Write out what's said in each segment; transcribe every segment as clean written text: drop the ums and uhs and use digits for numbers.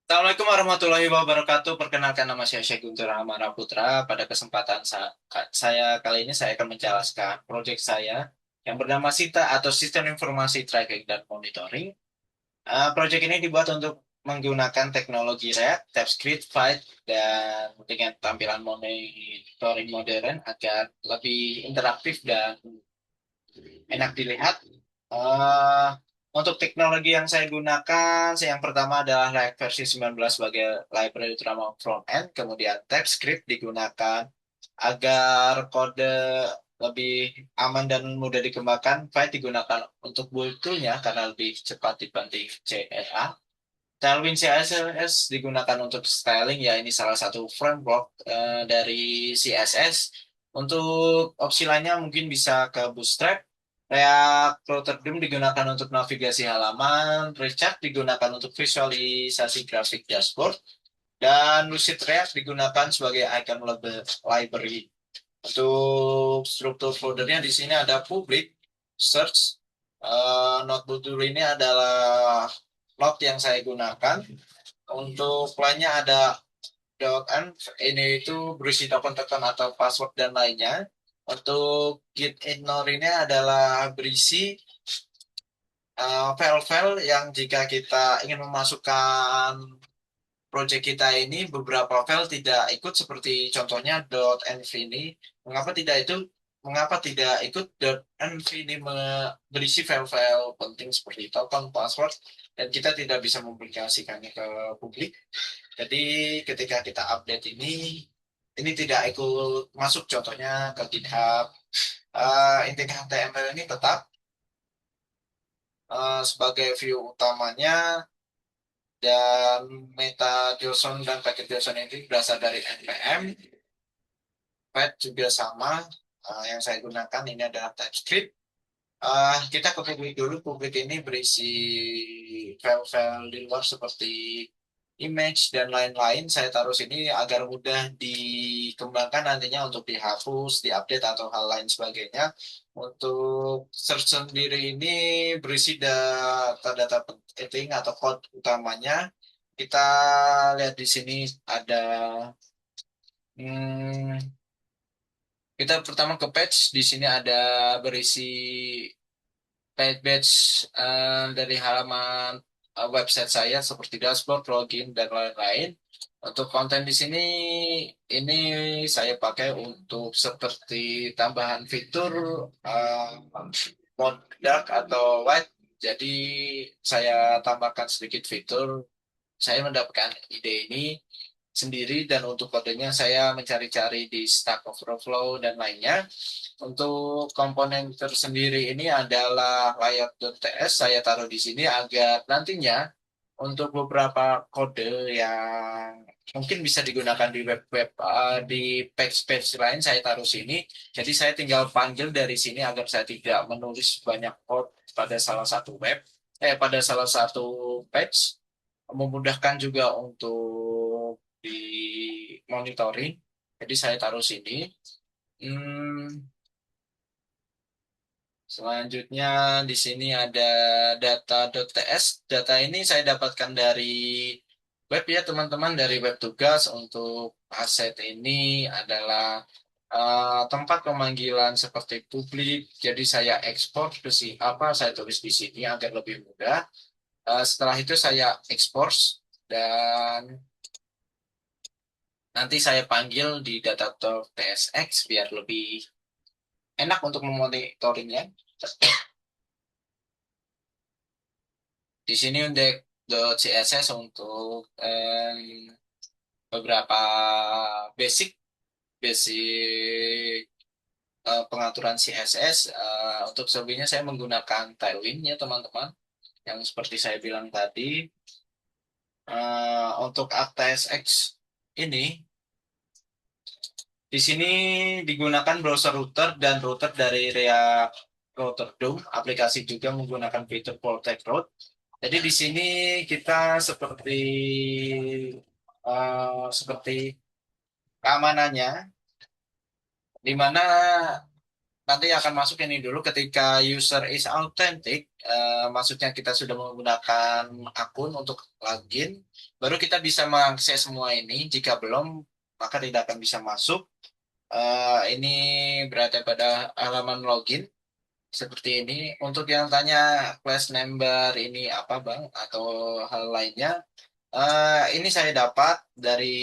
Assalamualaikum warahmatullahi wabarakatuh. Perkenalkan nama saya Syekh Guntur Amara Putra. Pada kesempatan saya kali ini saya akan menjelaskan proyek saya yang bernama SITA atau Sistem Informasi Tracking dan Monitoring. Proyek ini dibuat untuk menggunakan teknologi React, TypeScript, Vite, dan dengan tampilan monitoring modern agar lebih interaktif dan enak dilihat. Eh, untuk teknologi yang saya gunakan, yang pertama adalah React versi 19 sebagai library utama front-end, kemudian TypeScript digunakan agar kode lebih aman dan mudah dikembangkan. Vite digunakan untuk build tool-nya karena lebih cepat dibanding CLA. Tailwind CSS digunakan untuk styling, ya ini salah satu framework dari CSS. Untuk opsi lainnya mungkin bisa ke Bootstrap. React Rotterdam digunakan untuk navigasi halaman, Richard digunakan untuk visualisasi grafik dashboard, dan Lucid React digunakan sebagai icon library. Untuk struktur foldernya di sini ada public, search, notebook dulu ini adalah log yang saya gunakan. Untuk lainnya ada .env, ini itu berisi token-token atau password dan lainnya. Untuk git ignore ini adalah berisi file-file yang jika kita ingin memasukkan project kita ini beberapa file tidak ikut seperti contohnya .env ini. Mengapa tidak itu? Mengapa tidak ikut .env ini berisi file-file penting seperti token, password, dan kita tidak bisa mempublikasikannya ke publik. Jadi ketika kita update ini tidak ikut masuk contohnya ke GitHub. Inti HTML ini tetap sebagai view utamanya, dan meta JSON dan paket JSON ini berasal dari npm. Path juga sama. Yang saya gunakan ini adalah TypeScript. Kita ke publik dulu. Publik ini berisi file-file di luar seperti image dan lain-lain. Saya taruh sini agar mudah dikembangkan nantinya untuk dihapus, diupdate atau hal lain sebagainya. Untuk search sendiri ini berisi data-data penting atau code utamanya. Kita lihat di sini ada hmm, kita pertama ke page. Di sini ada berisi page dari halaman website saya seperti dashboard, login, dan lain-lain. Untuk konten di sini, ini saya pakai untuk seperti tambahan fitur mode dark atau white. Jadi saya tambahkan sedikit fitur. Saya mendapatkan ide ini sendiri, dan untuk kodenya saya mencari-cari di Stack Overflow dan lainnya. Untuk komponen tersendiri ini adalah layout.ts, saya taruh di sini agar nantinya untuk beberapa kode yang mungkin bisa digunakan di web-web, di page-page lain, saya taruh sini. Jadi saya tinggal panggil dari sini agar saya tidak menulis banyak code pada salah satu pada salah satu page. Memudahkan juga untuk di monitoring. Jadi saya taruh sini. Hmm, Selanjutnya di sini ada data.ts. Data ini saya dapatkan dari web, ya teman-teman, dari web tugas. Untuk aset ini adalah tempat pemanggilan seperti publik. Jadi saya ekspor ke si apa saya tulis di sini agar lebih mudah. Setelah itu saya ekspor, dan nanti saya panggil di data.tsx biar lebih enak untuk memonitoringnya. Di sini untuk .css untuk beberapa basic basic pengaturan CSS. Untuk selebihnya saya menggunakan Tailwind, ya teman-teman, yang seperti saya bilang tadi. Untuk ActSX ini, di sini digunakan browser router dan router dari React Rotterdam. Aplikasi juga menggunakan fitur Protect Route. Jadi di sini kita seperti keamanannya, di mana nanti akan masuk ini dulu ketika user is authentic, maksudnya kita sudah menggunakan akun untuk login, baru kita bisa mengakses semua ini. Jika belum, maka tidak akan bisa masuk. Ini berada pada halaman login seperti ini. Untuk yang tanya class number ini apa Bang atau hal lainnya, ini saya dapat dari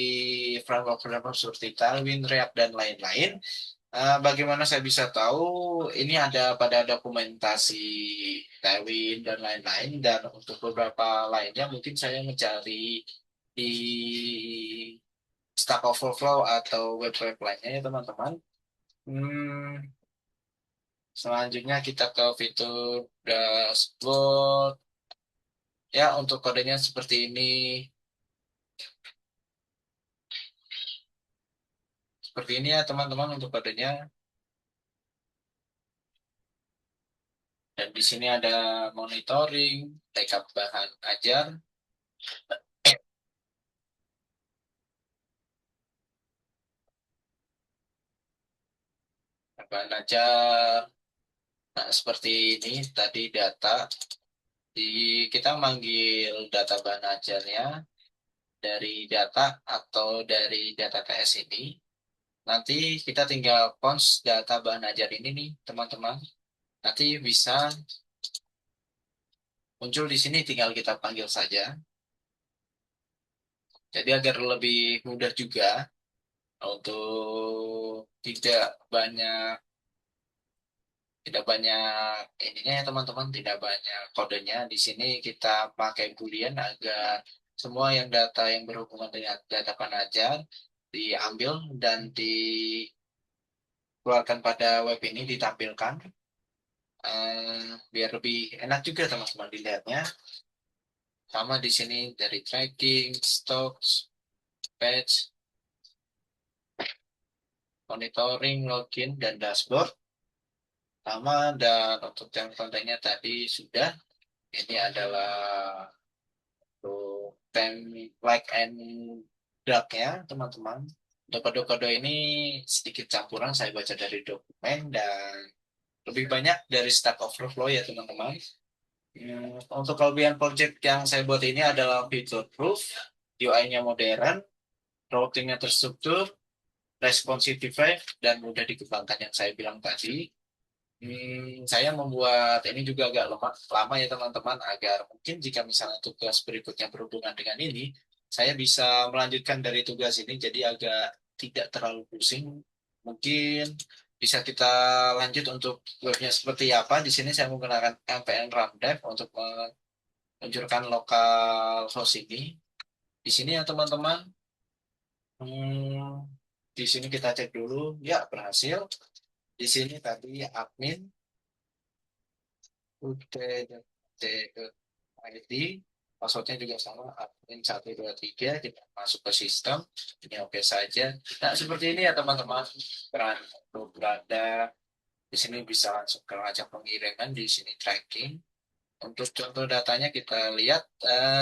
framework-framework seperti Tailwind, React, dan lain-lain. Bagaimana saya bisa tahu ini ada pada dokumentasi Tailwind dan lain-lain, dan untuk beberapa lainnya mungkin saya mencari di Stack Overflow atau web-web lainnya ya teman-teman. Hmm, Selanjutnya kita ke fitur dashboard. Ya, untuk kodenya seperti ini. Seperti ini ya teman-teman untuk kodenya. Dan di sini ada monitoring, backup bahan ajar, bahan ajar. Nah, seperti ini tadi data. Di, kita manggil data bahan ajarnya dari data atau dari data TS ini. Nanti kita tinggal cons data bahan ajar ini nih teman-teman. Nanti bisa muncul di sini, tinggal kita panggil saja. Jadi agar lebih mudah juga untuk tidak banyak ininya ya teman-teman, tidak banyak kodenya. Di sini kita pakai boolean agar semua yang data yang berhubungan dengan data panajar diambil dan dikeluarkan pada web ini ditampilkan. Biar lebih enak juga teman-teman dilihatnya. Sama di sini dari tracking, stocks, patch, monitoring, login, dan dashboard. Sama, dan untuk yang kontennya tadi sudah. Ini adalah untuk time like and drag ya teman-teman. Untuk kode-kode ini sedikit campuran, saya baca dari dokumen dan lebih banyak dari Stack Overflow ya teman-teman. Untuk kelebihan project yang saya buat ini adalah feature proof, UI-nya modern, routingnya terstruktur, responsive, dan mudah dikembangkan yang saya bilang tadi. Saya membuat ini juga agak lama ya teman-teman, agar mungkin jika misalnya tugas berikutnya berhubungan dengan ini, saya bisa melanjutkan dari tugas ini jadi agak tidak terlalu pusing. Mungkin bisa kita lanjut untuk webnya seperti apa. Di sini saya menggunakan npm rundev untuk meluncurkan lokal host ini. Di sini ya teman-teman, hmm, di sini kita cek dulu, ya berhasil. Di sini tadi admin ut.t.id, passwordnya juga sama, admin 123, kita masuk ke sistem, ini oke saja. Nah, seperti ini ya teman-teman, berada di sini bisa langsung ke ajak pengiriman, di sini tracking. Untuk contoh datanya kita lihat,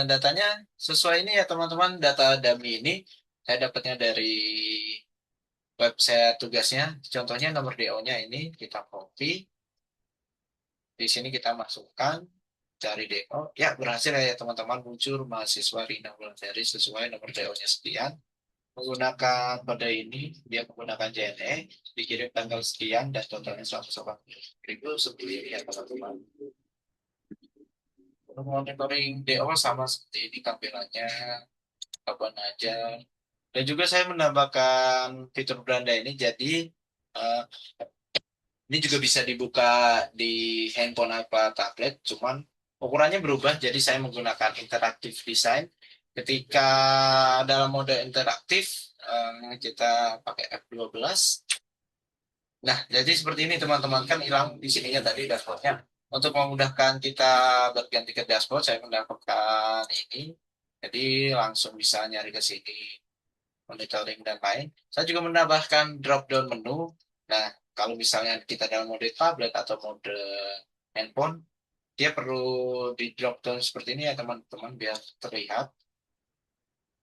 datanya sesuai ini ya teman-teman, data dummy ini saya dapatnya dari website tugasnya. Contohnya nomor DO-nya ini kita copy, di sini kita masukkan, cari DO. Ya, berhasil ya teman-teman, muncul mahasiswa Rina Wulandari sesuai nomor DO-nya sekian. Menggunakan kode ini, dia menggunakan JNE, dikirim tanggal sekian, dan totalnya 180.000 seperti ini ya teman-teman. Untuk monitoring DO sama seperti ini tampilannya, kapan aja. Dan juga saya menambahkan fitur beranda ini, jadi eh, ini juga bisa dibuka di handphone apa tablet, cuman ukurannya berubah, jadi saya menggunakan interaktif design. Ketika dalam mode interaktif, kita pakai F12. Nah, jadi seperti ini teman-teman, kan hilang di sininya tadi dashboardnya. Untuk memudahkan kita berganti ke dashboard, saya menambahkan ini. Jadi langsung bisa nyari ke sini, monitoring dan lain. Saya juga menambahkan drop down menu. Nah, kalau misalnya kita dalam mode tablet atau mode handphone, dia perlu di drop down seperti ini ya teman-teman, biar terlihat.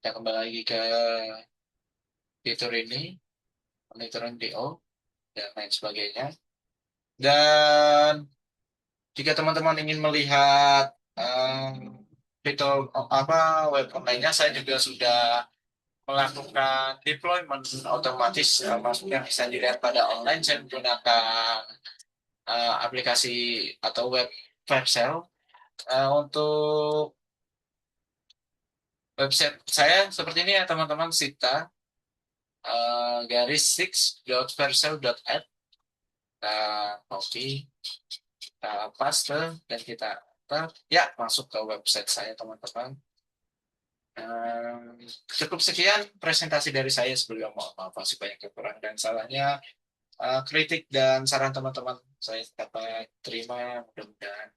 Kita kembali lagi ke fitur ini, monitoring DO dan lain sebagainya. Dan jika teman-teman ingin melihat fitur apa web online-nya, saya juga sudah melakukan deployment otomatis, maksudnya bisa dilihat pada online. Saya menggunakan aplikasi atau web shell. Untuk website saya seperti ini ya teman-teman, Sita garis 6.vercel.app. Kita copy, kita paste, dan kita ya masuk ke website saya teman-teman. Cukup sekian presentasi dari saya. Sebelumnya mohon maaf masih banyak kekurangan dan salahnya. Kritik dan saran teman-teman saya dapat terima, mudah-mudahan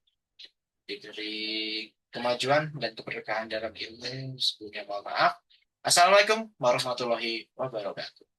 diberi kemajuan dan keberkahan dalam ilmu. Sebelumnya mohon maaf. Assalamualaikum warahmatullahi wabarakatuh.